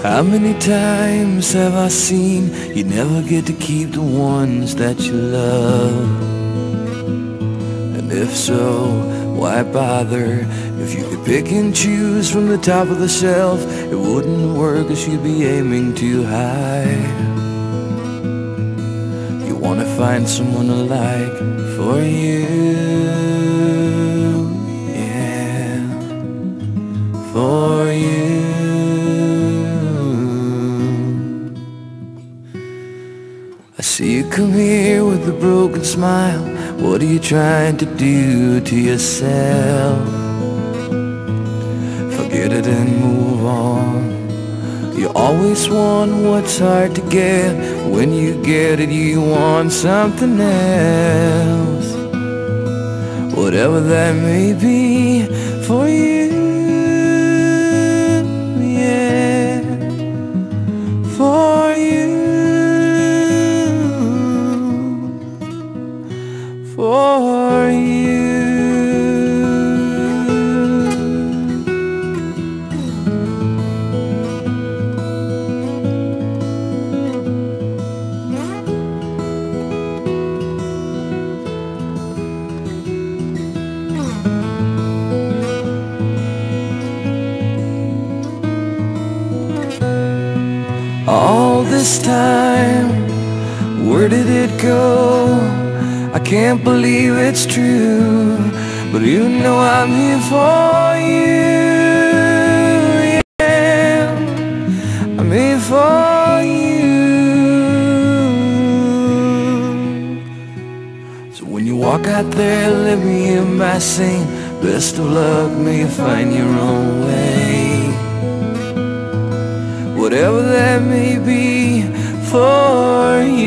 How many times have I seen you never get to keep the ones that you love? And if so, why bother? If you could pick and choose from the top of the shelf, it wouldn't work, 'cause you'd be aiming too high. You wanna find someone alike for you, yeah, for you. I see you come here with a broken smile. What are you trying to do to yourself? Forget it and move on. You always want what's hard to get. When you get it, you want something else. Whatever that may be for you, yeah, for you, for you. All this time, where did it go? I can't believe it's true, but you know I'm here for you, yeah, I'm here for you. So when you walk out there, let me in by saying, best of luck, may you find your own way. Whatever that may be for you.